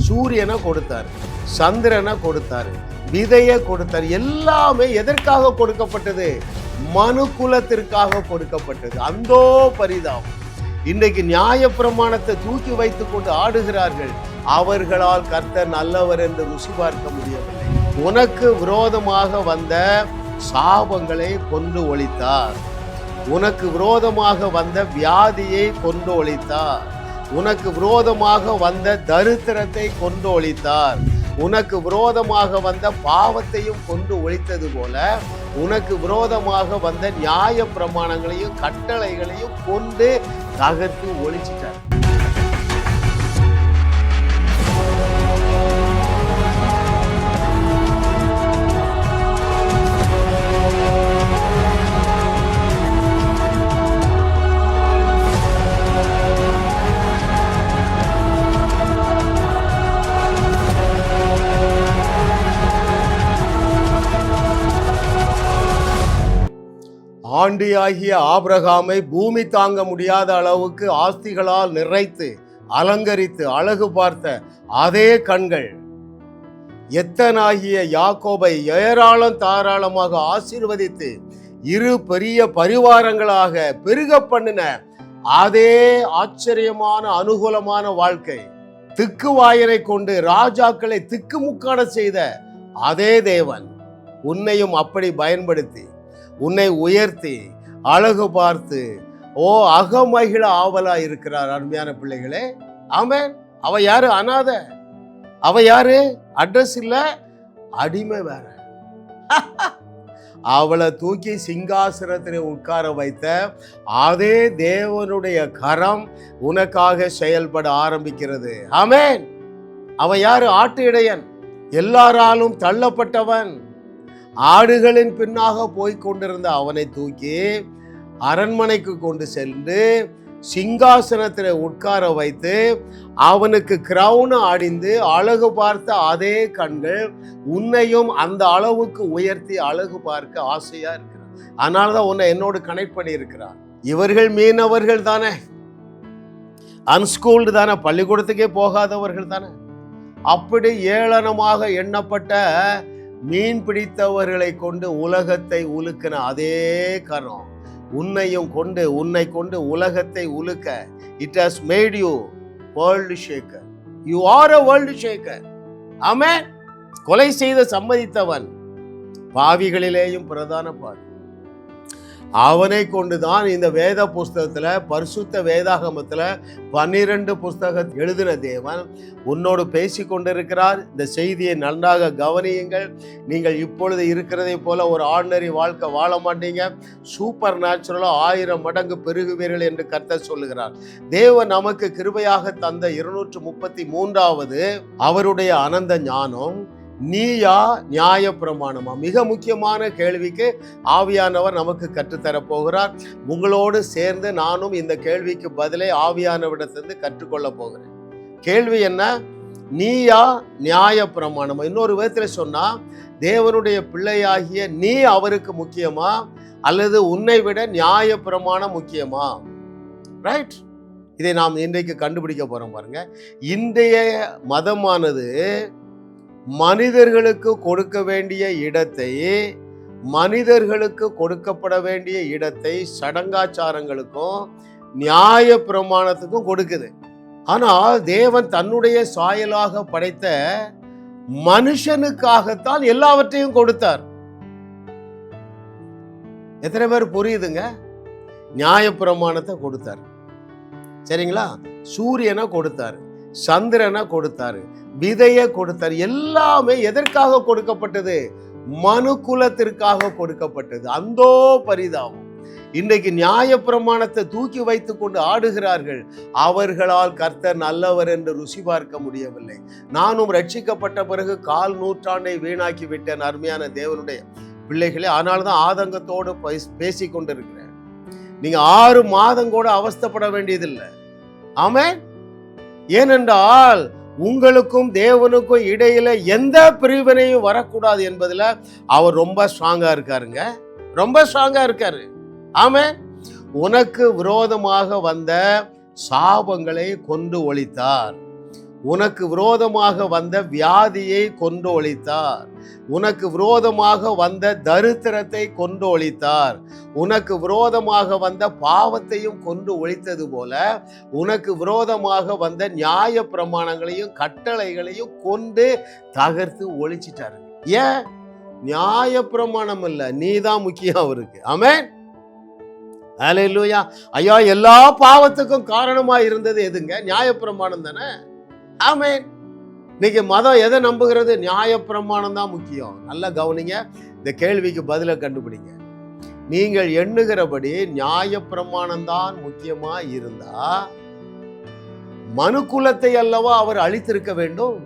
சூரியனை கொடுத்தார், சந்திரனை கொடுத்தார், விதையை கொடுத்தார். எல்லாமே எதற்காக கொடுக்கப்பட்டது? மனு குலத்திற்காக கொடுக்கப்பட்டது. அந்தோ பரிதாபம். இன்றைக்கு நியாயப்பிரமாணத்தை தூக்கி வைத்துக் கொண்டு ஆடுகிறார்கள். அவர்களால் கர்த்தர் நல்லவர் என்று ருசி பார்க்க முடியவில்லை. உனக்கு விரோதமாக வந்த சாபங்களை கொண்டு ஒழித்தார். உனக்கு விரோதமாக வந்த வியாதியை கொண்டு ஒழித்தார். உனக்கு விரோதமாக வந்த தரித்திரத்தை கொண்டு ஒழித்தார். உனக்கு விரோதமாக வந்த பாவத்தையும் கொண்டு ஒழித்தது போல உனக்கு விரோதமாக வந்த நியாய பிரமாணங்களையும் கட்டளைகளையும் கொண்டு தகர்த்து ஒழிச்சிட்டார். ஆண்டியாகிய ஆபிரகாமை பூமி தாங்க முடியாத அளவுக்கு ஆஸ்திகளால் நிறைத்து அலங்கரித்து அழகு பார்த்த அதே கண்கள் எத்தனாகிய யாக்கோபை ஏராளம் தாராளமாக ஆசீர்வதித்து இரு பெரிய பரிவாரங்களாக பெருக பண்ணின அதே ஆச்சரியமான அனுகூலமான வாழ்க்கை, திக்குவாயனை கொண்டு ராஜாக்களை திக்குமுக்காட செய்த அதே தேவன் உன்னையும் அப்படி பயன்படுத்தி உன்னை உயர்த்தி அழகு பார்த்து அகமகிழ ஆவலா இருக்கிறார். அருமையான பிள்ளைகளே, ஆமென். அவ யாரு? அனாத. அவ யாரு? அட்ரஸ் இல்ல, அடிமை வேற. அவளை தூக்கி சிங்காசனத்தில் உட்கார வைத்த அதே தேவனுடைய கரம் உனக்காக செயல்பட ஆரம்பிக்கிறது. ஆமென். அவன் யாரு? ஆட்டு இடையன், எல்லாராலும் தள்ளப்பட்டவன். ஆடுகளின் பின்னாக போய் கொண்டிருந்த அவனை தூக்கி அரண்மனைக்கு கொண்டு சென்று சிங்காசனத்தில் உட்கார வைத்து அவனுக்கு கிரவுன் அடிந்து அழகு பார்த்த அதே கண்கள் உன்னையும் அந்த அளவுக்கு உயர்த்தி அழகு பார்க்க ஆசையா இருக்கிறார். அதனாலதான் உன்னை என்னோடு கனெக்ட் பண்ணி இருக்கிறார். இவர்கள் மீனவர்கள் தானே, அன்ஸ்கூல்டு தானே, பள்ளிக்கூடத்துக்கே போகாதவர்கள் தானே. அப்படி ஏளனமாக எண்ணப்பட்ட மீன் பிடித்தவர்களை கொண்டு உலகத்தை உலுக்கின அதே கரம் உன்னை கொண்டு உலகத்தை உலுக்க. It has made you world shaker. You are a world shaker. Amen. கொலை செய்த சம்மதித்தவன் பாவிகளிலேயும் பிரதான பாவி. அவனை கொண்டுதான் இந்த வேத புஸ்தகத்துல, பரிசுத்த வேதாகமத்துல 12 புஸ்தகம் எழுதின தேவன் உன்னோடு பேசி கொண்டிருக்கிறார். இந்த செய்தியை நன்றாக கவனியுங்கள். நீங்கள் இப்பொழுது இருக்கிறதை போல ஒரு ஆர்டினரி வாழ்க்கை வாழ மாட்டீங்க. சூப்பர் நேச்சுரலா 1000 மடங்கு பெருகுவீர்கள் என்று கர்த்தர் சொல்லுகிறார். தேவன் நமக்கு கிருபையாக தந்த 233வது அவருடைய அனந்த ஞானம் நீயா நியாய பிரமாணமா? மிக முக்கியமான கேள்விக்கு ஆவியானவர் நமக்கு கற்றுத்தரப் போகிறார். உங்களோடு சேர்ந்து நானும் இந்த கேள்விக்கு பதிலை ஆவியானவரிடத்திலிருந்து கற்றுக்கொள்ள போகிறேன். கேள்வி என்ன? நீயா நியாய பிரமாணமா? இன்னொரு விதத்தில் சொன்னா, தேவனுடைய பிள்ளையாகிய நீ அவருக்கு முக்கியமா அல்லது உன்னை விட நியாய பிரமாணம் முக்கியமா? ரைட். இதை நாம் இன்றைக்கு கண்டுபிடிக்க போறோம். பாருங்க, இன்றைய மதமானது மனிதர்களுக்கு கொடுக்க வேண்டிய இடத்தை, மனிதர்களுக்கு கொடுக்கப்பட வேண்டிய இடத்தை சடங்காச்சாரங்களுக்கும் நியாய பிரமாணத்துக்கும் கொடுக்குது. ஆனால் தேவன் தன்னுடைய சாயலாக படைத்த மனுஷனுக்காகத்தான் எல்லாவற்றையும் கொடுத்தார். எத்தனை பேர் புரியுதுங்க? நியாய பிரமாணத்தை கொடுத்தார், சரிங்களா? சூரியனை கொடுத்தார், சந்திரனை கொடுத்தாரு, விதையை கொடுத்தார். எல்லாமே எதற்காக கொடுக்கப்பட்டது? மனு குலத்திற்காக கொடுக்கப்பட்டது. அந்தோ பரிதாபம். இன்றைக்கு நியாய பிரமாணத்தை தூக்கி வைத்துக் கொண்டு ஆடுகிறார்கள். அவர்களால் கர்த்தர் நல்லவர் என்று ருசி பார்க்க முடியவில்லை. நானும் ரட்சிக்கப்பட்ட பிறகு 1/4 நூற்றாண்டை வீணாக்கி விட்டேன். அருமையான தேவனுடைய பிள்ளைகளே, அதனால்தான் ஆதங்கத்தோடு பேசி கொண்டிருக்கிறேன். நீங்க 6 மாதம் கூட அவஸ்தைப்பட வேண்டியதில்லை. ஆமென். ஏனென்றால் உங்களுக்கும் தேவனுக்கும் இடையில எந்த பிரிவினையும் வரக்கூடாது என்பதுல அவர் ரொம்ப ஸ்ட்ராங்கா இருக்காருங்க, ரொம்ப ஸ்ட்ராங்கா இருக்காரு. ஆமென். உனக்கு விரோதமாக வந்த சாபங்களை கொண்டு ஒழித்தார். உனக்கு விரோதமாக வந்த வியாதியை கொண்டு ஒழித்தார். உனக்கு விரோதமாக வந்த தரித்திரத்தை கொண்டு ஒழித்தார். உனக்கு விரோதமாக வந்த பாவத்தையும் கொண்டு ஒழித்தது போல உனக்கு விரோதமாக வந்த நியாய பிரமாணங்களையும் கட்டளைகளையும் கொண்டு தகர்த்து ஒழிச்சிட்டாரு. ஏன்? நியாய பிரமாணம் இல்ல, நீதான் முக்கியம் அவருக்கு. ஆமென். ஹல்லேலூயா. ஐயா, எல்லா பாவத்துக்கும் காரணமா இருந்தது எதுங்க? நியாயப்பிரமாணம் தானே. ஆமென். இன்னைக்கு மதம் எதை நம்புகிறது? நியாயப்பிரமாணம் தான் முக்கியம். நல்லா கவனிங்க, இந்த கேள்விக்கு பதிலை கண்டுபிடிங்க. நீங்கள் எண்ணுகிறபடி நியாயப்பிரமாணம் தான் முக்கியமா இருந்தா மனுக்குலத்தை அல்லவா அவர் அழித்திருக்க வேண்டும்.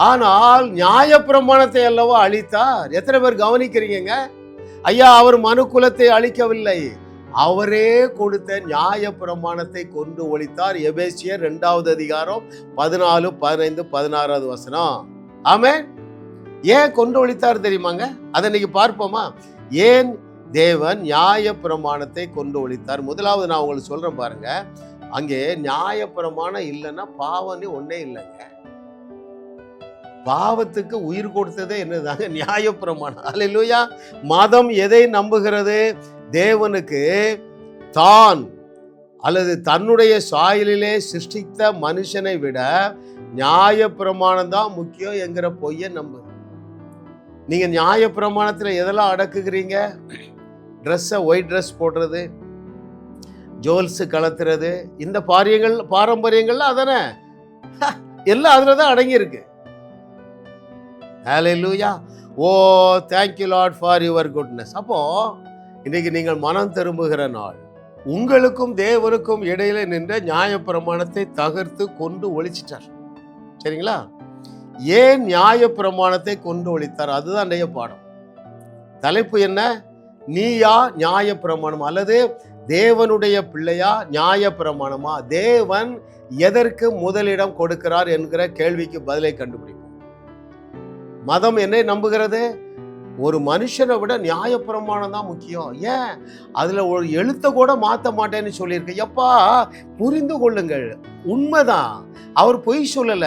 ஆனால் நியாயப்பிரமாணத்தை அல்லவா அழித்தார். எத்தனை பேர் கவனிக்கிறீங்க? ஐயா, அவர் மனுக்குலத்தை அழிக்கவில்லை, அவரே கொடுத்த நியாய பிரமாணத்தை கொண்டு ஒழித்தார். எபேசியர் 2வது அதிகாரம் 14, 15, 16வது வசனம். ஆமென். ஏன் கொண்டு ஒழித்தார் தெரியுமாங்க? அதை இன்னைக்கு பார்ப்போமா? ஏன் தேவன் நியாய பிரமாணத்தை கொண்டு ஒழித்தார்? முதலாவது நான் உங்களுக்கு சொல்றேன் பாருங்க. அங்கே நியாய பிரமாணம் இல்லைன்னா பாவம் ஒன்னே இல்லைங்க. பாவத்துக்கு உயிர் கொடுத்ததே என்னதாங்க? நியாய பிரமாணம். அல்லேலூயா. மதம் எதை நம்புகிறது? தேவனுக்கு தான் அல்லது தன்னுடைய சாயலிலே சிருஷ்டித்த மனுஷனை விட நியாய பிரமாணம் தான் முக்கியம் என்கிற பொய்யை நம்புது. நீங்க நியாய பிரமாணத்துல எதெல்லாம் அடக்குகிறீங்க? ட்ரெஸ்ஸை ஒயிட் ட்ரெஸ் போடுறது, ஜுவல்ஸ் கலத்துறது, இந்த பாரம்பரியங்கள்லாம் அதானே, எல்லாம் அதுலதான் அடங்கி இருக்கு. ஹல்லேலூயா. ஓ, thank you Lord for your goodness. அப்போ இன்னைக்கு நீங்கள் மனம் திரும்புகிற நாள். உங்களுக்கும் தேவனுக்கும் இடையில நின்ற நியாயப்பிரமாணத்தை தகர்த்து கொண்டு ஒழிச்சிட்டார். சரிங்களா? ஏன் நியாயப்பிரமாணத்தை கொண்டு ஒழித்தார்? அதுதான் நிறைய பாடம். தலைப்பு என்ன? நீயா நியாயப்பிரமாணம் அல்லது தேவனுடைய பிள்ளையா நியாயப்பிரமாணமா? தேவன் எதற்கு முதலிடம் கொடுக்கிறார் என்கிற கேள்விக்கு பதிலை கண்டுபிடிப்போம். மதம் என்ன நம்புகிறது? ஒரு மனுஷனை விட நியாயப்பிரமாணம் தான் முக்கியம். ஏன்? அதுல ஒரு எழுத்த கூட மாற்ற மாட்டேன்னு சொல்லியிருக்கு. எப்பா, புரிந்து கொள்ளுங்கள், உண்மைதான், அவர் பொய் சொல்லல.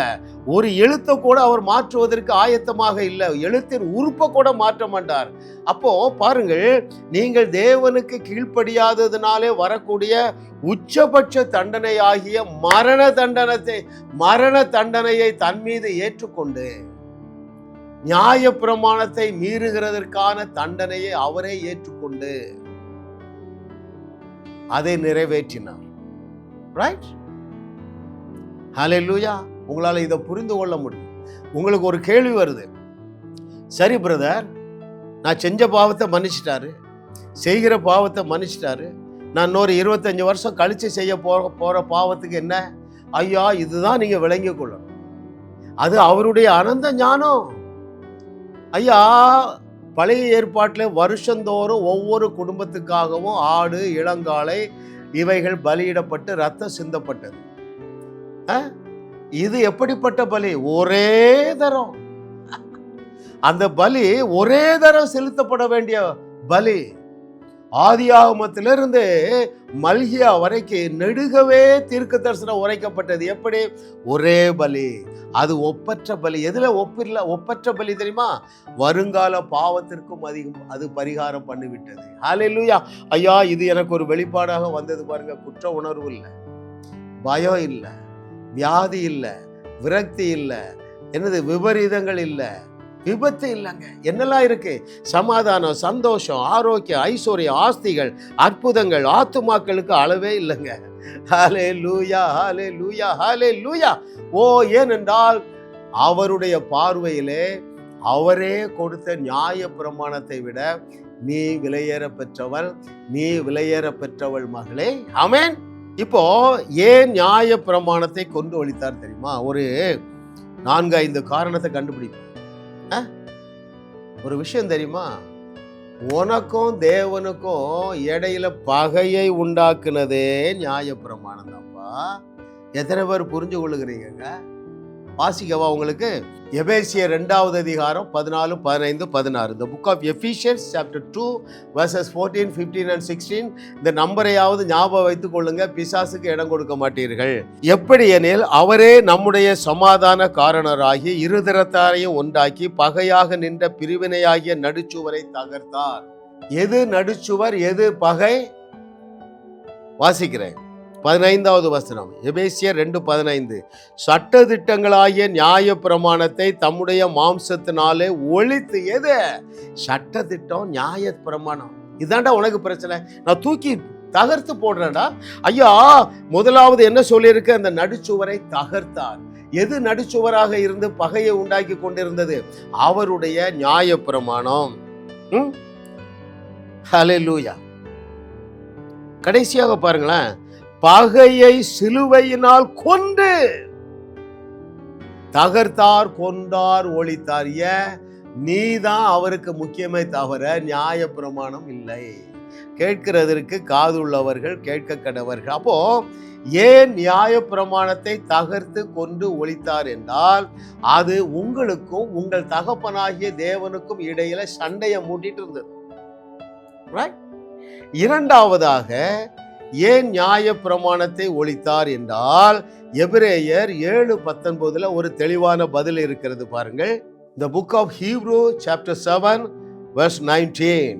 ஒரு எழுத்தை கூட அவர் மாற்றுவதற்கு ஆயத்தமாக இல்லை. எழுத்தின் உறுப்பை கூட மாற்ற மாட்டார். அப்போ பாருங்கள், நீங்கள் தேவனுக்கு கீழ்ப்படியாததுனாலே வரக்கூடிய உச்சபட்ச தண்டனை ஆகிய மரண தண்டனையை தன் மீது ஏற்றுக்கொண்டு நியாய பிரமாணத்தை மீறுகிறதற்கான தண்டனையை அவரே ஏற்றுக்கொண்டு அதை நிறைவேற்றினார். ரைட்? ஹல்லேலூயா. உங்களால இதை புரிந்து கொள்ள முடியும். உங்களுக்கு ஒரு கேள்வி வருது. சரி பிரதர், நான் செஞ்ச பாவத்தை மன்னிச்சிட்டாரு, செய்கிற பாவத்தை மன்னிச்சிட்டாரு, நான் இன்னொரு 25 வருஷம் கழிச்சு செய்ய போற பாவத்துக்கு என்ன? ஐயா, இதுதான் நீங்க விளங்கிக் கொள்ளணும். அது அவருடைய அனந்த ஞானம். ஐயா, பழைய ஏற்பாட்டில் வருஷந்தோறும் ஒவ்வொரு குடும்பத்துக்காகவும் ஆடு, இளங்காளை இவைகள் பலியிடப்பட்டு ரத்தம் சிந்தப்பட்டது. இது எப்படிப்பட்ட பலி? ஒரே தரம். அந்த பலி ஒரே தரம் செலுத்தப்பட வேண்டிய பலி. ஆதியாகமத்திலிருந்து மல்கியா வரைக்கும் நெடுகவே தீர்க்க தரிசனம் உரைக்கப்பட்டது. எப்படி? ஒரே பலி. அது ஒப்பற்ற பலி. எதுல ஒப்பற்ற பலி தெரியுமா? வருங்கால பாவத்திற்கும் அதிகம் அது பரிகாரம் பண்ணிவிட்டது. ஹல்லேலூயா. ஐயா, இது எனக்கு ஒரு வெளிப்பாடாக வந்தது பாருங்க. குற்ற உணர்வு இல்லை, பயம் இல்லை, வியாதி இல்லை, விரக்தி இல்லை, என்னது விபரீதங்கள் இல்லை, விபத்து இல்லைங்க. என்னெல்லாம் இருக்கு? சமாதானம், சந்தோஷம், ஆரோக்கியம், ஐஸ்வர்யம், ஆஸ்திகள், அற்புதங்கள், ஆத்துமாக்களுக்கு அளவே இல்லைங்க. ஹல்லேலூயா, ஹல்லேலூயா, ஹல்லேலூயா. ஓ, ஏனென்றால் அவருடைய பார்வையிலே அவரே கொடுத்த நியாய பிரமாணத்தை விட நீ விலையேற பெற்றவள், நீ விலையேற பெற்றவள் மகளே. ஆமென். இப்போ ஏன் நியாய பிரமாணத்தை கொண்டு ஒழித்தார் தெரியுமா? ஒரு 4-5 காரணத்தை கண்டுபிடிப்போம். ஒரு விஷயம் தெரியுமா? உனக்கும் தேவனுக்கும் இடையில பகையை உண்டாக்குனதே நியாய பிரமாணம் தான்ப்பா. எத்தனை பேர் புரிஞ்சு கொள்ளுகிறீங்க? வாசிக்கவா உங்களுக்கு? எபேசியர் 2வது அதிகாரம் 14, 15, 16. The book of Ephesians chapter 2 verses 14, 15 and 16. இந்த நம்பரையாவது ஞாபகம் வைத்துக் கொள்ளுங்க, பிசாசுக்கு இடம் கொடுக்க மாட்டீர்கள். எப்படி எனில், அவரே நம்முடைய சமாதான காரணராகி இருதரத்தாரையும் ஒன்றாக்கி பகையாக நின்ற பிரிவினையாகிய நடுச்சுவரை தகர்த்தார். எது நடுச்சுவர், எது பகை? வாசிக்கிறேன். 15வது வசனம், எபேசியர் 2:15. சட்ட திட்டங்களாகிய நியாய பிரமாணத்தை தம்முடைய மாம்சத்தினாலே ஒழித்து. எது? சட்ட திட்டம், நியாய பிரமாணம். இதாண்டா உனக்கு பிரச்சனை, நான் தூக்கி தகர்த்து போடுறேன்டா. ஐயா, முதலாவது என்ன சொல்லியிருக்கு? அந்த நடுச்சுவரை தகர்த்தார். எது நடுச்சுவராக இருந்து பகையை உண்டாக்கி கொண்டிருந்தது? அவருடைய நியாய பிரமாணம். ஹல்லேலூயா. கடைசியாக பாருங்களேன், பகையை சிலுவையினால் கொண்டு தகர்த்தார், கொண்டார், ஒழித்தார். நீதான் அவருக்கு முக்கியமே தவிர நியாய பிரமாணம் இல்லை. கேட்கிறதற்கு காதுள்ளவர்கள் கேட்க கடவர்கள். அப்போ ஏன் நியாய பிரமாணத்தை தகர்த்து கொண்டு ஒழித்தார் என்றால், அது உங்களுக்கும் உங்கள் தகப்பனாகிய தேவனுக்கும் இடையில சண்டையை மூட்டிட்டு இருந்தது. இரண்டாவதாக ஏன் நியாய பிரமாணத்தை ஒழித்தார் என்றால், எபிரேயர் 7:19 ஒரு தெளிவான பதில் இருக்கிறது பாருங்கள். The book of Hebrew chapter 7 verse 19.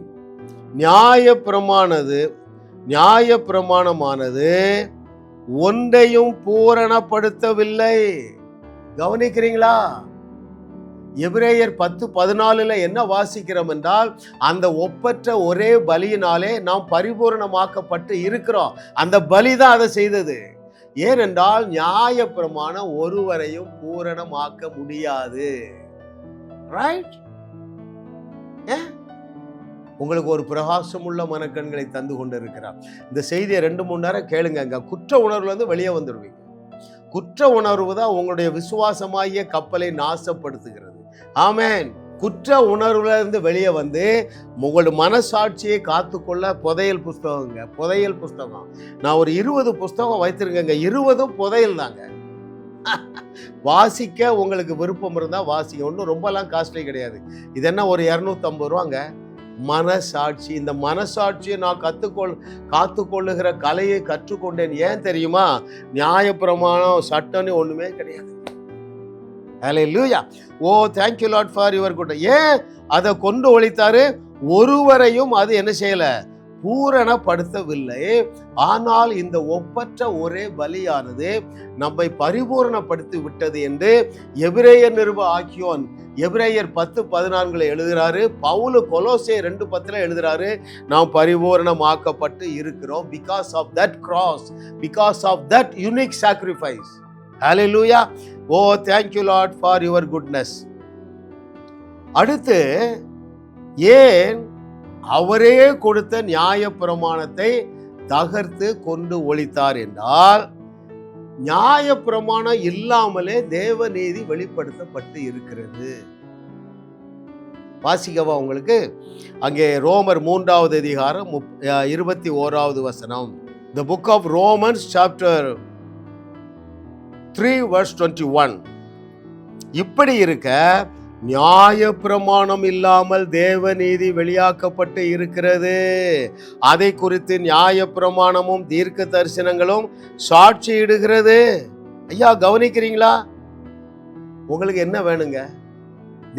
நியாய பிரமாணமானது ஒன்றையும் பூரணப்படுத்தவில்லை. கவனிக்கிறீங்களா? எபிரேயர் 10:14 என்ன வாசிக்கிறோம் என்றால், அந்த ஒப்பற்ற ஒரே பலியினாலே நாம் பரிபூரணமாக்கப்பட்டு இருக்கிறோம். அந்த பலி தான் அதை செய்தது. ஏனென்றால் நியாய பிரமாணம் ஒருவரையும் பூரணமாக்க முடியாது. ரைட்? உங்களுக்கு ஒரு பிரகாசம் உள்ள மனக்கண்களை தந்து கொண்டு இருக்கிறார். இந்த செய்தியை 2-3 நேரம் கேளுங்க. குற்ற உணர்வுல இருந்து வெளியே வந்துடுவீங்க. குற்ற உணர்வு தான் உங்களுடைய விசுவாசமாகிய கப்பலை நாசப்படுத்துகிறது. ஆமென். குற்ற உணர்வுல இருந்து வெளியே வந்து உங்களோட மனசாட்சியை காத்துக்கொள்ள புதையல் புஸ்தகம். நான் ஒரு 20 புஸ்தகம் வைத்திருக்கேங்க. 20 புதையல் தாங்க. வாசிக்க உங்களுக்கு விருப்பம் இருந்தா வாசிக்க. ஒன்றும் ரொம்பலாம் காஸ்ட்லி கிடையாது. இது என்ன ஒரு 250 ரூபாங்க. மனசாட்சி. இந்த மனசாட்சியை நான் காத்துக்கொள்ளுகிற கலையை கற்றுக்கொண்டேன். ஏன் தெரியுமா? நியாய பிரமாணம் சட்டம்னு ஒண்ணுமே கிடையாது. ஹல்லேலூயா. ஓ, thank you Lord for your good. ஏன் அதை கொண்டு ஒழித்தாரு? ஒருவரையும் அது என்ன செய்யல? பூரணப்படுத்தவில்லை. ஆனால் இந்த ஒப்பற்ற ஒரே பலியானது நம்மை பரிபூரணப்படுத்தி விட்டது என்று எபிரேயர் நிருப ஆக்கியோன் எபிரேயர் 10:14 எழுதுறாரு. பவுல் கொலோசையர் 2:10 எழுதுறாரு, நாம் பரிபூரணமாக்கப்பட்டு இருக்கிறோம். because of that cross, because of that unique sacrifice. Hallelujah. Oh, thank you Lord for your goodness. அடுத்து, ஏன் அவரே கொடுத்த நியாய பிரமாணத்தை தகர்த்து கொண்டு ஒழித்தார் என்றால், நியாய பிரமாணம் இல்லாமலே தேவ நீதி வெளிப்படுத்தப்பட்டு இருக்கிறது. வாசிக்கவா உங்களுக்கு? அங்கே ரோமர் 3வது அதிகாரம் 21வது வசனம். The book of Romans chapter 3 verse 21. இப்படி இருக்க நியாய பிரமாணம் இல்லாமல் தேவ நீதி வெளியாக்கப்பட்டு இருக்கிறது. அதை குறித்து நியாய பிரமாணமும் தீர்க்க தரிசனங்களும் சாட்சியிடுகிறது. ஐயா, கவனிக்கிறீங்களா? உங்களுக்கு என்ன வேணுங்க?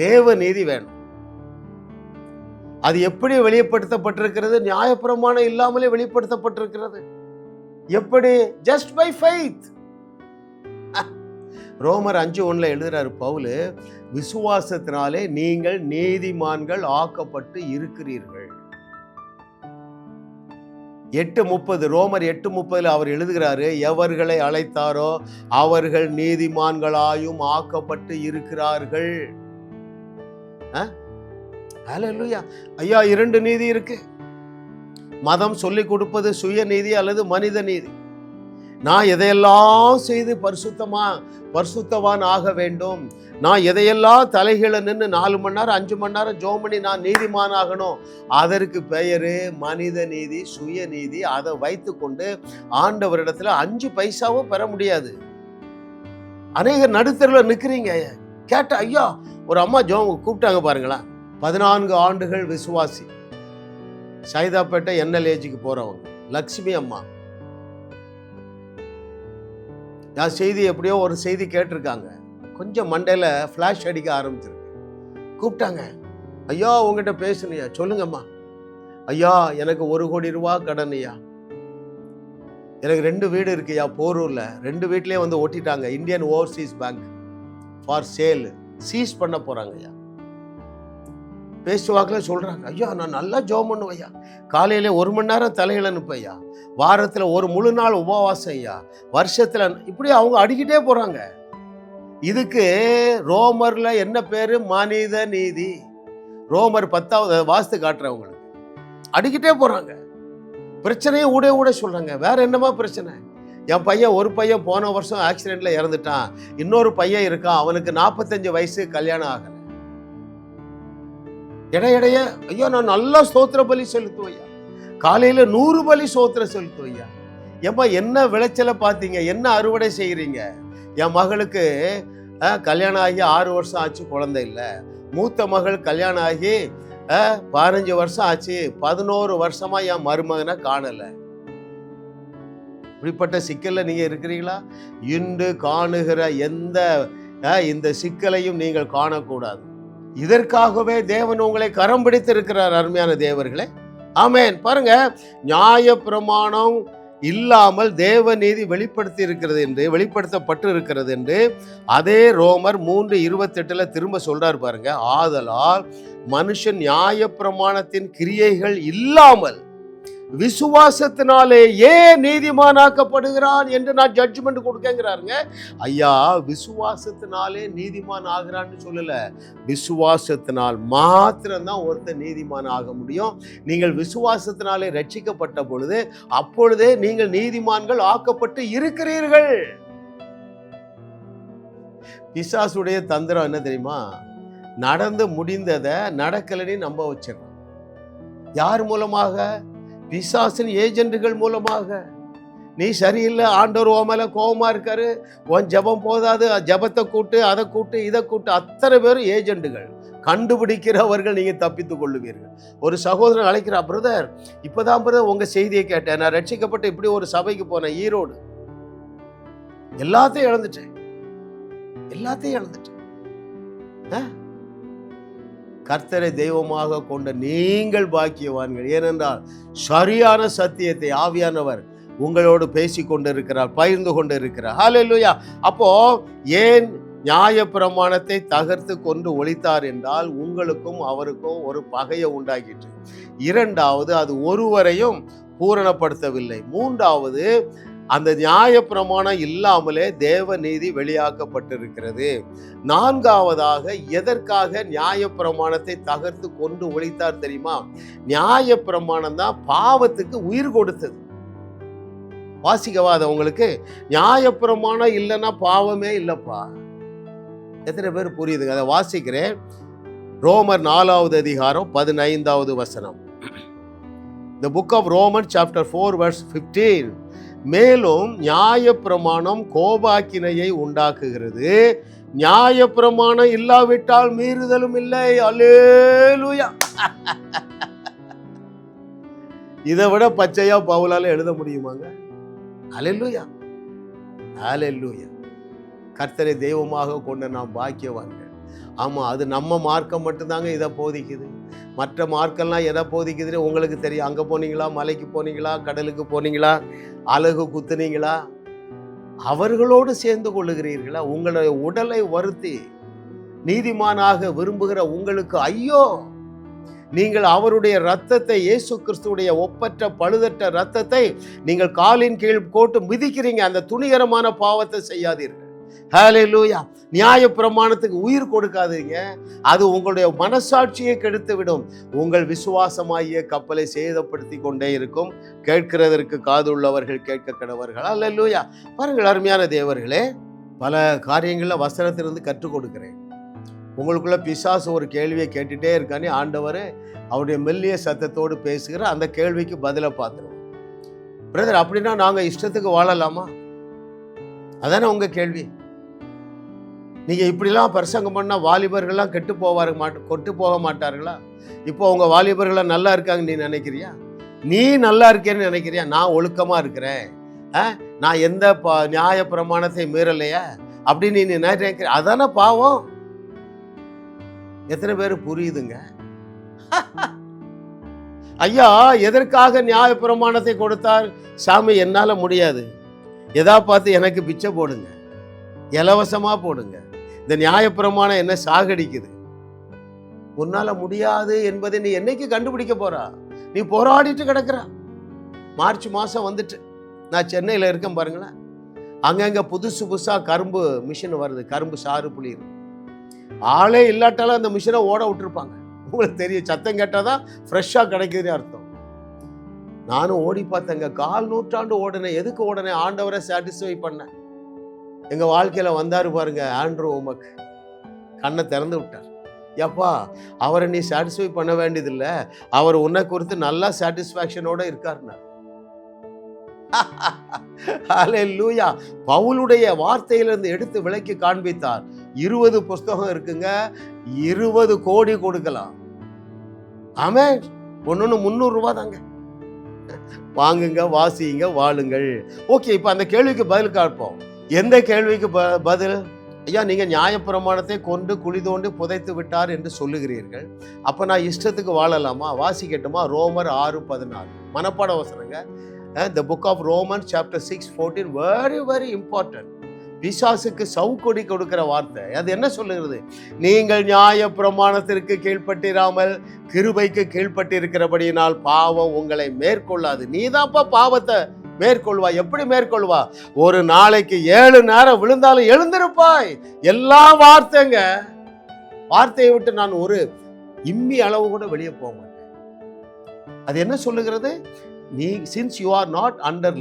தேவ நீதி வேணும். அது எப்படி வெளிப்படுத்தப்பட்டிருக்கிறது? நியாய பிரமாணம் இல்லாமலே வெளிப்படுத்தப்பட்டிருக்கிறது. எப்படி? Just by faith. ரோமர் 5:1 எழுதுறாரு பவுல், விசுவாசத்தினாலே நீங்கள் நீதிமான்கள் ஆக்கப்பட்டு இருக்கிறீர்கள். 8:30 ரோமர் 8:30 அவர் எழுதுகிறாரு, எவர்களை அழைத்தாரோ அவர்கள் நீதிமான்களாயும் ஆக்கப்பட்டு இருக்கிறார்கள். ஹல்லேலூயா. ஐயா, 2 நீதி இருக்கு. மதம் சொல்லிக் கொடுப்பது சுய நீதி அல்லது மனித நீதி. நான் எதையெல்லாம் செய்து பரிசுத்தவான் ஆக வேண்டும், நான் எதையெல்லாம் தலைகீழ நின்று 4 மணி நேரம் 5 மணி நேரம் ஜெபம் பண்ணி நான் நீதிமான் ஆகணும், அதற்கு பெயரு மனித நீதி, சுய நீதி. அதை வைத்து கொண்டு ஆண்டவரிடத்துல 5 பைசாவும் பெற முடியாது. அநேகர் நடுத்தருவில் நிற்கிறீங்க. கேட்ட ஐயா ஒரு அம்மா கூப்பிட்டாங்க பாருங்களேன். 14 ஆண்டுகள் விசுவாசி, சைதாப்பேட்டை NLAGக்கு போறவங்க, லக்ஷ்மி அம்மா. நான் செய்தி எப்படியோ ஒரு செய்தி கேட்டிருக்காங்க, கொஞ்சம் மண்டையில் ஃப்ளாஷ் அடிக்க ஆரம்பிச்சிருக்கு. கூப்பிட்டாங்க, ஐயா உங்ககிட்ட பேசணுயா. சொல்லுங்கம்மா. ஐயா எனக்கு 1 கோடி ரூபா கடன் ஐயா. எனக்கு 2 வீடு இருக்குயா போரூர்ல. 2 வீட்லயே வந்து ஓட்டிட்டாங்க. Indian Overseas Bank for sale seize பண்ண போறாங்க ஐயா. பேசுவாக்கில் சொல்றாங்க, ஐயா நான் நல்லா ஜெபம் பண்ணுவேன் ஐயா. காலையில 1 மணி நேரம் தலையில நிற்பேன் ஐயா. வாரத்தில் ஒரு முழு நாள் உபவாசம் ஐயா. வருஷத்துல இப்படி அவங்க அடிக்கிட்டே போறாங்க. இதுக்கு ரோமர்ல என்ன பேரு? மனித நீதி. ரோமர் 10வது வாஸ்து காட்டுறவங்களுக்கு அடிக்கிட்டே போறாங்க. பிரச்சனையை ஊட சொல்றாங்க. வேற என்னமா பிரச்சனை? என் பையன், ஒரு பையன் போன வருஷம் ஆக்சிடென்ட்ல இறந்துட்டான். இன்னொரு பையன் இருக்கான், அவனுக்கு 45 வயசு, கல்யாணம் ஆகல. இடையிடைய ஐயா நான் நல்லா ஸ்தோத்திர பலி செலுத்துவையா. காலையில 100 பலி ஸ்தோத்திரம் செலுத்துவையா. ஏம்மா என்ன விளைச்சலை பார்த்தீங்க, என்ன அறுவடை செய்கிறீங்க? என் மகளுக்கு கல்யாணம் ஆகி 6 வருஷம் ஆச்சு, குழந்தை இல்லை. மூத்த மகள் கல்யாணம் ஆகி 15 வருஷம் ஆச்சு, 11 வருஷமா என் மருமகனை காணல. இப்படிப்பட்ட சிக்கல்ல நீங்க இருக்கிறீங்களா? இன்று காணுகிற இந்த சிக்கலையும் நீங்கள் காணக்கூடாது. இதற்காகவே தேவன் உங்களை கரம் பிடித்து இருக்கிறார். அருமையான தேவர்களே, ஆமென். பாருங்க, நியாய பிரமாணம் இல்லாமல் தேவ நீதி வெளிப்படுத்தப்பட்டு இருக்கிறது என்று அதே ரோமர் 3:28 திரும்ப சொல்றார் பாருங்க. ஆதலால் மனுஷன் நியாய பிரமாணத்தின் கிரியைகள் இல்லாமல் விசுவாசத்தினாலே ஏன் நீதிமானாக்கப்படுகிறான் என்று நான் ஜட்ஜ்மெண்ட் கொடுக்கங்கிறாருங்க. ஐயா விசுவாசத்தினாலே நீதிமான் ஆகிறான்னு சொல்லல, விசுவாசத்தினால் மாத்திரம்தான் ஒருத்தர் நீதிமான் ஆக முடியும். நீங்கள் விசுவாசத்தினாலே ரட்சிக்கப்பட்ட பொழுது அப்பொழுதே நீங்கள் நீதிமான்கள் ஆக்கப்பட்டு இருக்கிறீர்கள். பிசாசுடைய தந்திரம் என்ன தெரியுமா? நடந்து முடிந்ததை நடக்கலன்னு நம்ப வச்சிடணும். யார் மூலமாக? பிசாசின் ஏஜென்ட்டுகள் மூலமாக. நீ சரியில்லை, ஆண்டவர் உன் மேல கோபமா இருக்காரு, உன் ஜபம் போதாது, ஜபத்தை கூட்டு, அதை கூட்டு, இதை கூட்டு, அத்தனை பேரும் ஏஜென்ட்டுகள். கண்டுபிடிக்கிறவர்கள் நீங்க தப்பித்துக் கொள்ளுவீர்கள். ஒரு சகோதரன் அழைக்கிறா, பிரதர் இப்பதான் பிரதர் உங்க செய்தியை கேட்டேன், நான் ரட்சிக்கப்பட்டு இப்படி ஒரு சபைக்கு போனேன், ஈரோடு. எல்லாத்தையும் இழந்துட்டேன். கர்த்தரை தெய்வமாக கொண்ட நீங்கள் பாக்கியவான்கள். ஏனென்றால் சரியான சத்தியத்தை ஆவியானவர் உங்களோடு பேசி கொண்டிருக்கிறார், பகிர்ந்து கொண்டிருக்கிறார். ஹல்லேலூயா. அப்போ ஏன் நியாய பிரமாணத்தை தகர்த்து கொண்டு ஒழித்தார் என்றால் உங்களுக்கும் அவருக்கும் ஒரு பகையை உண்டாக்கிட்டு. 2வது, அது ஒருவரையும் பூரணப்படுத்தவில்லை. 3வது, அந்த நியாய பிரமாணம் இல்லாமலே தேவ நீதி வெளியாக்கப்பட்டிருக்கிறது. 4வதாக, எதற்காக நியாய பிரமாணத்தை தகர்த்து கொண்டு ஒழித்தார் தெரியுமா? நியாய பிரமாணம் தான் பாவத்துக்கு உயிர் கொடுத்தது. வாசிக்கவாத உங்களுக்கு, நியாய பிரமாணம் இல்லைன்னா பாவமே இல்லப்பா. எத்தனை பேர் புரியுதுங்க? அதை வாசிக்கிறேன். ரோமர் 4வது அதிகாரம் 15வது வசனம். The book of Romans chapter 4 verse 15. மேலும் நியாய பிரமாணம் கோபாக்கினையை உண்டாக்குகிறது, நியாய பிரமாணம் இல்லாவிட்டால் மீறுதலும் இல்லை. அல்லேலூயா. இதை விட பச்சையா பவுலால எழுத முடியுமாங்க? அல்லேலூயா, அல்லேலூயா. கர்த்தரை தெய்வமாக கொண்ட நாம் பாக்கியவான்கள். ஆமா, அது நம்ம மார்க்கம் மட்டும்தாங்க இதை போதிக்குது. மற்ற மார்க்கெல்லாம் எதை போதிக்குதுன்னு உங்களுக்கு தெரியும். அங்கே போனீங்களா, மலைக்கு போனீங்களா, கடலுக்கு போனீங்களா, அழகு குத்துனீங்களா, அவர்களோடு சேர்ந்து கொள்ளுகிறீர்களா? உங்களுடைய உடலை வருத்தி நீதிமானாக விரும்புகிற உங்களுக்கு ஐயோ! நீங்கள் அவருடைய இரத்தத்தை, இயேசு கிறிஸ்துவுடைய ஒப்பற்ற பழுதற்ற இரத்தத்தை நீங்கள் காலின் கீழ் போட்டு மிதிக்கிறீங்க. அந்த துணிகரமான பாவத்தை செய்யாதீர்கள். ஹல்லேலூயா. நியாய பிரமாணத்துக்கு உயிர் கொடுக்காதீங்க, அது உங்களுடைய மனசாட்சியை கெடுத்து விடும். உங்கள் விசுவாசமாகிய கப்பலை சேதப்படுத்தி கொண்டே இருக்கும். கேட்கிறதற்கு காது உள்ளவர்கள் கேட்க கடவர்கள். ஹல்லேலூயா. பாருங்கள் அருமையான தேவர்களே, பல காரியங்களில் வசனத்திலிருந்து கற்றுக் கொடுக்கிறேன். உங்களுக்குள்ள பிசாசு ஒரு கேள்வியை கேட்டுட்டே இருக்கானே, ஆண்டவர் அவருடைய மெல்லிய சத்தத்தோடு பேசுகிற அந்த கேள்விக்கு பதிலை பார்த்துருவோம். பிரதர் அப்படின்னா நாங்கள் இஷ்டத்துக்கு வாழலாமா? அதானே உங்க கேள்வி. நீங்கள் இப்படிலாம் பிரசங்கம் பண்ணால் வாலிபர்கள்லாம் கெட்டு போக மாட்டார்களா? இப்போ உங்கள் வாலிபர்கள்லாம் நல்லா இருக்காங்க நீ நினைக்கிறியா? நீ நல்லா இருக்கேன்னு நினைக்கிறியா? நான் ஒழுக்கமாக இருக்கிறேன், நான் எந்த நியாய பிரமாணத்தை மீறலையா அப்படின்னு நீ நினைக்கிற, அதான பாவம். எத்தனை பேர் புரியுதுங்க? ஐயா எதற்காக நியாய பிரமாணத்தை கொடுத்தார்? சாமி என்னால முடியாது, எதா பார்த்து எனக்கு பிச்சை போடுங்க, இலவசமா போடுங்க, இந்த நியாயப்பிரமாணம் என்ன சாகடிக்குது, உன்னால முடியாது என்பதை நீ என்னைக்கு கண்டுபிடிக்க போறா? நீ போராடிட்டு கிடக்குற. மார்ச் மாசம் வந்துட்டு நான் சென்னையில் இருக்கேன் பாருங்களேன், அங்கங்க புதுசா கரும்பு மிஷின் வருது, கரும்பு சாறு புளியுது. ஆளே இல்லாட்டாலும் அந்த மிஷினை ஓட விட்டுருப்பாங்க. உங்களுக்கு தெரியும், சத்தம் கேட்டாதான் ஃப்ரெஷ்ஷா கிடைக்குதுன்னு அர்த்தம். நானும் ஓடி பார்த்தேங்க, 4 நூற்றாண்டு ஓடினேன். எதுக்கு ஓடினேன்? ஆண்டவரை சாட்டிஸ்ஃபை பண்ணேன். எங்க வாழ்க்கையில வந்தாரு பாருங்க ஆண்ட்ரூ உமக், கண்ணை திறந்து விட்டார். எப்பா, அவரை நீ சாட்டிஸ்ஃபை பண்ண வேண்டியதில்லை, அவர் உன்னை குறித்து நல்லா சாட்டிஸ்ஃபேக்ஷனோட இருக்காருன்னா. ஹல்லேலூயா. பவுலுடைய வார்த்தையிலிருந்து எடுத்து விலைக்கு காண்பித்தார். 20 புஸ்தகம் இருக்குங்க, 20 கோடி கொடுக்கலாம். ஆமென். ஒன்னு 300 ரூபாய் தாங்க. வாங்குங்க, வாசிங்க, வாழுங்கள். ஓகே, இப்ப அந்த கேள்விக்கு பதில் காட்போம். எந்த கேள்விக்கு பதில்? ஐயா, நீங்க நியாயப்பிரமாணத்தை கொண்டு குழி தோண்டி புதைத்து விட்டார் என்று சொல்லுகிறீர்கள், அப்ப நான் இஷ்டத்துக்கு வாழலாமா? வாசிக்கட்டுமா? ரோமர் 6:14 மனப்பாட வசனங்க. The book of Romans chapter 6:14 very very important. பிசாசுக்கு சவுக்கொடி கொடுக்கிற வார்த்தை. அது என்ன சொல்லுகிறது? நீங்கள் நியாய பிரமாணத்திற்கு கீழ்ப்பட்டிராமல் கிருபைக்கு கீழ்ப்பட்டிருக்கிறபடியினால் பாவம் உங்களை மேற்கொள்ளாது. நீதான்ப்பா பாவத்தை மேற்கொள்வா. எப்படி மேற்கொள்வா? ஒரு நாளைக்கு 7 நேரம் விழுந்தாலும் எழுந்திருப்பாய். எல்லா வார்த்தைங்க, வார்த்தையை விட்டு நான் ஒரு இம்மி அளவு கூட வெளியே போக மாட்டேன். அது என்ன சொல்லுகிறது? நீ since you are not under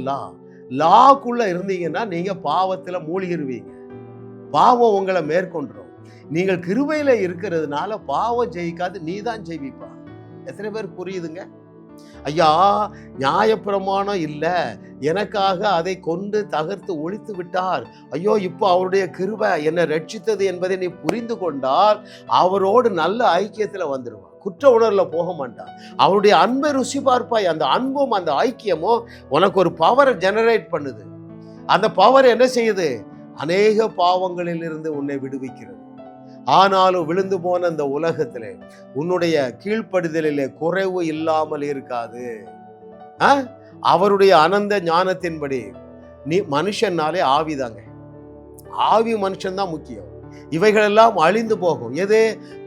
லாக்குள்ள இருந்தீங்கன்னா நீங்க பாவத்துல மூழ்கிருவீங்க. பாவம் உங்களை மேற்கொண்டுரும். நீங்கள் கிருபையில இருக்கிறதுனால பாவம் ஜெயிக்காது, நீ தான் ஜெயிப்பா. எத்தனை பேர் புரியுதுங்க? ஐயா, நியாயப்பிரமாணம் இல்லை, எனக்காக அதை கொண்டு தகர்த்து ஒழித்து விட்டார். ஐயோ, இப்போ அவருடைய கிருபை என்னை ரட்சித்தது என்பதை நீ புரிந்து கொண்டால் அவரோடு நல்ல ஐக்கியத்தில் வந்துடுவான். குற்ற உணர்வுல போக மாட்டான். அவருடைய அன்பை ருசி பார்ப்பாய். அந்த அன்பும் அந்த ஐக்கியமும் உனக்கு ஒரு பவரை ஜெனரேட் பண்ணுது. அந்த பவர் என்ன செய்யுது? அநேக பாவங்களில் இருந்து உன்னை விடுவிக்கிறது. ஆனாலும் விழுந்து போன அந்த உலகத்திலே உன்னுடைய கீழ்ப்படுதலிலே குறைவு இல்லாமல் இருக்காது. அவருடைய அனந்த ஞானத்தின்படி நீ மனுஷன்னாலே ஆவிதாங்க. ஆவி மனுஷன்தான் முக்கியம். இவைகளெல்லாம் அழிந்து போகும். எது?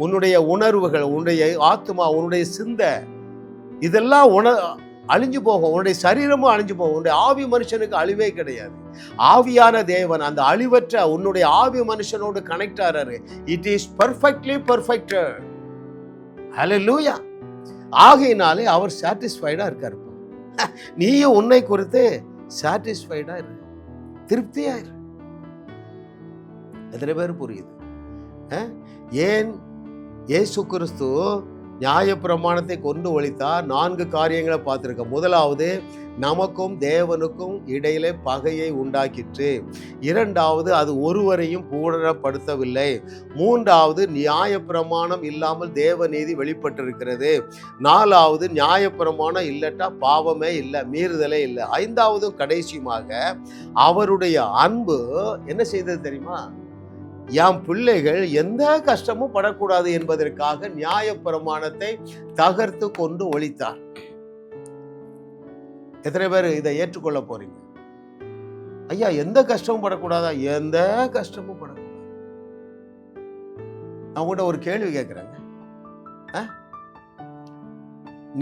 உன்னுடைய உணர்வுகள், உன்னுடைய ஆத்மா, உன்னுடைய சிந்தை, இதெல்லாம் அழிஞ்சு போகும். உன்னுடைய சரீரமும் அழிஞ்சு போகும். உன்னுடைய ஆவி மனுஷனுக்கு அழிவே கிடையாது. ஆவியான தேவன் அந்த அழிவற்ற உன்னுடைய ஆவி மனுஷனோடு கனெக்ட் ஆறாரு. It is perfectly perfected. Hallelujah. ஆகையினாலே அவர் சாட்டிஸ்ஃபைடா இருக்காரு. நீயும் உன்னை குறித்து சாட்டிஸ்ஃபைடா இரு, திருப்தியா இரு. எத்தனை பேர் புரியுது? ஏன் இயேசு கிறிஸ்து நியாயப்பிரமாணத்தை கொண்டு ஒழித்தார்? 4 காரியங்களை பார்த்திருக்கோம். முதலாவது, நமக்கும் தேவனுக்கும் இடையிலே பகையை உண்டாக்கிற்று. 2வது, அது ஒருவரையும் பூரணப்படுத்தவில்லை. 3வது, நியாயப்பிரமாணம் இல்லாமல் தேவநீதி வெளிப்பட்டிருக்கிறது. 4வது, நியாயப்பிரமாணம் இல்லட்டா பாவமே இல்லை, மீறுதலே இல்லை. 5வது கடைசியுமாக அவருடைய அன்பு என்ன செய்தது தெரியுமா? என் பிள்ளைகள் எந்த கஷ்டமும் படக்கூடாது என்பதற்காக நியாயப்பிரமாணத்தை தகர்த்து கொண்டு ஒழித்தார். எத்தனை பேர் இதை ஏற்றுக்கொள்ள போறீங்க? ஐயா, எந்த கஷ்டமும் படக்கூடாதா? எந்த கஷ்டமும் படக்கூடாது. நான் உங்கள்கிட்ட ஒரு கேள்வி கேட்கிறேங்க.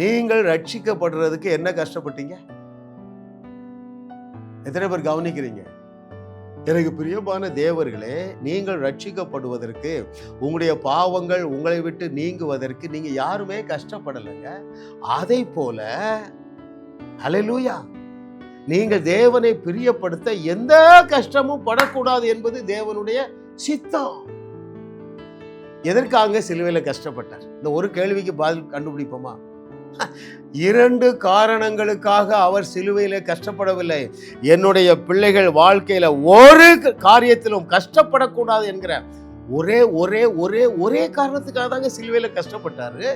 நீங்கள் ரட்சிக்கப்படுறதுக்கு என்ன கஷ்டப்பட்டீங்க? எத்தனை பேர் கவனிக்கிறீங்க? எனக்கு பிரியமான தேவர்களே, நீங்கள் ரட்சிக்கப்படுவதற்கு, உங்களுடைய பாவங்கள் உங்களை விட்டு நீங்குவதற்கு நீங்க யாருமே கஷ்டப்படலைங்க. அதை போல ஹல்லேலூயா, நீங்கள் தேவனை பிரியப்படுத்த எந்த கஷ்டமும் படக்கூடாது என்பது தேவனுடைய சித்தம். எதற்காக சிலுவையில் கஷ்டப்பட்டார்? இந்த ஒரு கேள்விக்கு பதில் கண்டுபிடிப்போமா? 2 காரணங்களுக்காக அவர் சிலுவையிலே கஷ்டப்படவில்லை. என்னுடைய பிள்ளைகள் வாழ்க்கையில ஒரு காரியத்திலும் கஷ்டப்படக்கூடாது என்கிற ஒரே ஒரே ஒரே ஒரே காரணத்துக்காக தாங்க சிலுவையில கஷ்டப்பட்டாரு.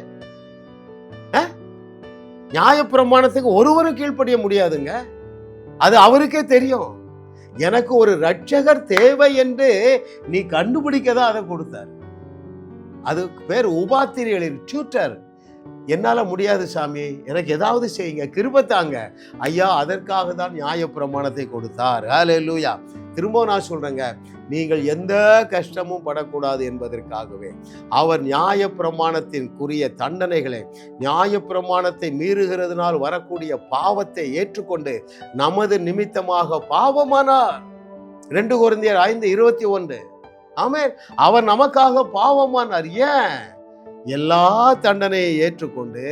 நியாயப்பிரமாணத்துக்கு ஒருவரும் கீழ்ப்படிய முடியாதுங்க. அது அவருக்கே தெரியும். எனக்கு ஒரு ரட்சகர் தேவை என்று நீ கண்டுபிடிக்கதான் அதை கொடுத்தார். அது பேர் உபாத்திரியலின் டியூட்டர். என்னால முடியாது சாமி, எனக்கு ஏதாவது செய்யுங்க, கிருபை தாங்க. ஐயா, அதற்காக தான் நியாயப்பிரமாணத்தை கொடுத்தார். ஹல்லேலூயா. திரும்ப நான் சொல்றேங்க, நீங்கள் எந்த கஷ்டமும் படக்கூடாது என்பதற்காகவே அவர் நியாயப்பிரமாணத்திற்குரிய தண்டனைகளை, நியாயப்பிரமாணத்தை மீறுகிறதுனால் வரக்கூடிய பாவத்தை ஏற்றுக்கொண்டு நமது நிமித்தமாக பாவமானார். 2 கொரிந்தியர் 5:21. ஆமென். அவர் நமக்காக பாவமானார். ஏன்? எல்லா தண்டனையை ஏற்றுக்கொண்டு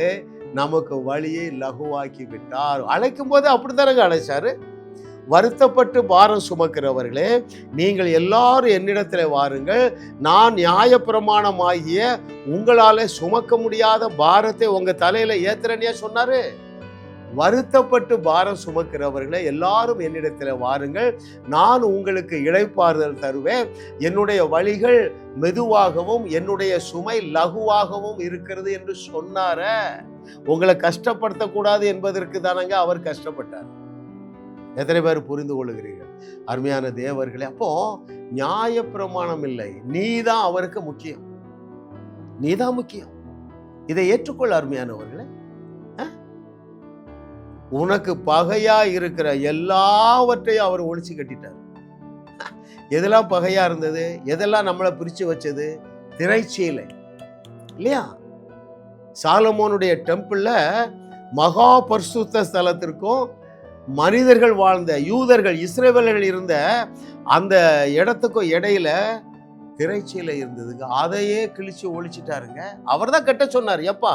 நமக்கு வழியை லகுவாக்கி விட்டார். அழைக்கும் போது அப்படித்தானங்க அழைச்சாரு. வருத்தப்பட்டு பாரம் சுமக்கிறவர்களே, நீங்கள் எல்லாரும் என்னிடத்தில் வாருங்கள், நான் நியாயப்பிரமாணமாகிய உங்களால சுமக்க முடியாத பாரத்தை உங்க தலையில ஏத்துறேன்னு சொன்னாரு. வருத்தப்பட்டு பாரம் சுமக்கிறவர்களே, எல்லாரும் என்னிடத்தில் வாருங்கள், நான் உங்களுக்கு இளைப்பாறுதல் தருவேன். என்னுடைய வழிகள் மெதுவாகவும் என்னுடைய சுமை லகுவாகவும் இருக்கிறது என்று சொன்னார. உங்களை கஷ்டப்படுத்தக்கூடாது என்பதற்கு தானங்க அவர் கஷ்டப்பட்டார். எத்தனை பேர் புரிந்து கொள்ளுகிறீர்கள் அருமையான தேவர்களே? அப்போ நியாயப்பிரமாணம் இல்லை, நீதான் அவருக்கு முக்கியம், நீதான் முக்கியம். இதை ஏற்றுக்கொள்ள அருமையானவர்களே. உனக்கு பகையா இருக்கிற எல்லாவற்றையும் அவர் ஒழிச்சு கட்டிட்டார். எதெல்லாம் பகையா இருந்தது, எதெல்லாம் நம்மளை பிரிச்சு வச்சது? திரைச்சீலை இல்லையா? சாலமோனுடைய டெம்பிள்ல மகா பரிசுத்த ஸ்தலத்திற்கும் மனிதர்கள் வாழ்ந்த யூதர்கள் இஸ்ரவேலர்கள் இருந்த அந்த இடத்துக்கும் இடையில திரைச்சீலை இருந்ததுங்க. அதையே கிழிச்சு ஒழிச்சிட்டாருங்க. அவர் தான் கட்ட சொன்னார். எப்பா,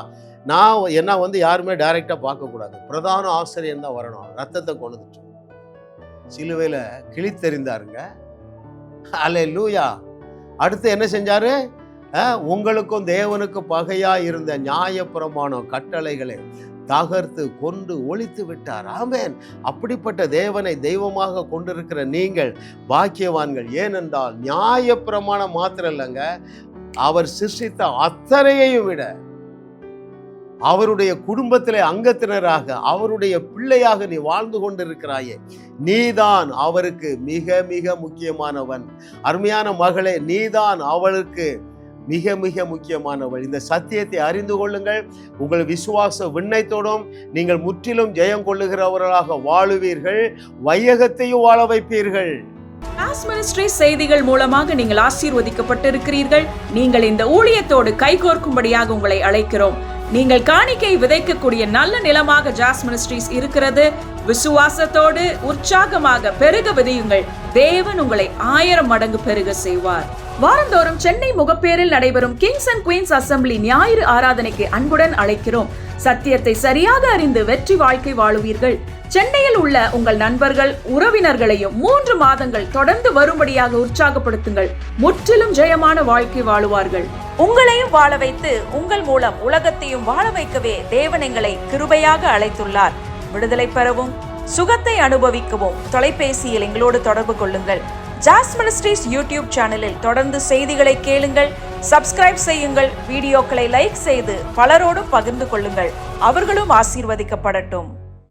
நான் என்ன யாருமே டைரக்டா பார்க்கக்கூடாது, பிரதான ஆசிரியர் தான் வரணும். ரத்தத்தை கொண்டுட்டு சிலுவையில கிழித்தெறிந்தாருங்க. அல்லேலூயா. அடுத்து என்ன செஞ்சாரு? உங்களுக்கும் தேவனுக்கும் பகையா இருந்த நியாயப்பிரமாணம் கட்டளைகளை தகர்த்து கொண்டு ஒழித்து விட்டார். ஆமென். அப்படிப்பட்ட தேவனை தெய்வமாக கொண்டிருக்கிற நீங்கள் பாக்கியவான்கள். ஏனென்றால் நியாயப்பிரமாணம் மாத்திரம் இல்லைங்க, அவர் சிருஷ்டித்த அத்தனையையும் விட அவருடைய குடும்பத்திலே அங்கத்தினராக, அவருடைய பிள்ளையாக நீ வாழ்ந்து கொண்டிருக்கிறாயே, நீதான் அவருக்கு மிக மிக முக்கியமானவன். அருமையான மகளே, நீதான் அவளுக்கு மிக மிக முக்கியமானவள். இந்த சத்தியத்தை அறிந்து கொள்ளுங்கள். உங்கள் விசுவாச விண்ணை தொடும். நீங்கள் முற்றிலும் ஜெயம் கொள்ளுகிறவர்களாக வாழுவீர்கள், வையகத்தையும் வாழ வைப்பீர்கள். ஜாஸ் மினிஸ்ட்ரிஸ் செய்திகள் மூலமாக நீங்கள் ஆசீர்வதிக்கப்பட்டிருக்கிறீர்கள். நீங்கள் இந்த ஊழியத்தோடு கைகோர்க்கும்படியாக உங்களை அழைக்கிறோம். நீங்கள் காணிக்கை விதைக்கக்கூடிய நல்ல நிலமாக ஜாஸ் மினிஸ்ட்ரிஸ் இருக்கிறது. விசுவாசத்தோடு உற்சாகமாக பெருக விதையுங்கள். தேவன் உங்களை 1000 மடங்கு பெருக செய்வார். வாரந்தோறும் சென்னை முகப்பேரில் நடைபெறும் கிங்ஸ் அண்ட் குயின்ஸ் அசெம்பிளி ஞாயிறு ஆராதனைக்கு அன்புடன் அழைக்கிறோம். சத்தியத்தை சரியாக அறிந்து வெற்றி வாழ்க்கை வாழுவீர்கள். சென்னையில் உள்ள உங்கள் நண்பர்கள் உறவினர்களையும் 3 மாதங்கள் தொடர்ந்து வரும்படியாக உற்சாகப்படுத்துங்கள். முற்றிலும் ஜெயமான வாழ்க்கை வாழுவார்கள். உங்களையும் வாழ வைத்து உங்கள் மூலம் உலகத்தையும் வாழ வைக்கவே தேவன் எங்களை கிருபையாக அழைத்துள்ளார். விடுதலை பெறவும் சுகத்தை அனுபவிக்கவும் தொலைபேசியில் எங்களோடு தொடர்பு கொள்ளுங்கள். ஜாஸ் மினிஸ்ட்ரிஸ் யூடியூப் சேனலில் தொடர்ந்து செய்திகளை கேளுங்கள். சப்ஸ்கிரைப் செய்யுங்கள். வீடியோக்களை லைக் செய்து பலரோடு பகிர்ந்து கொள்ளுங்கள். அவர்களும் ஆசீர்வதிக்கப்படட்டும்.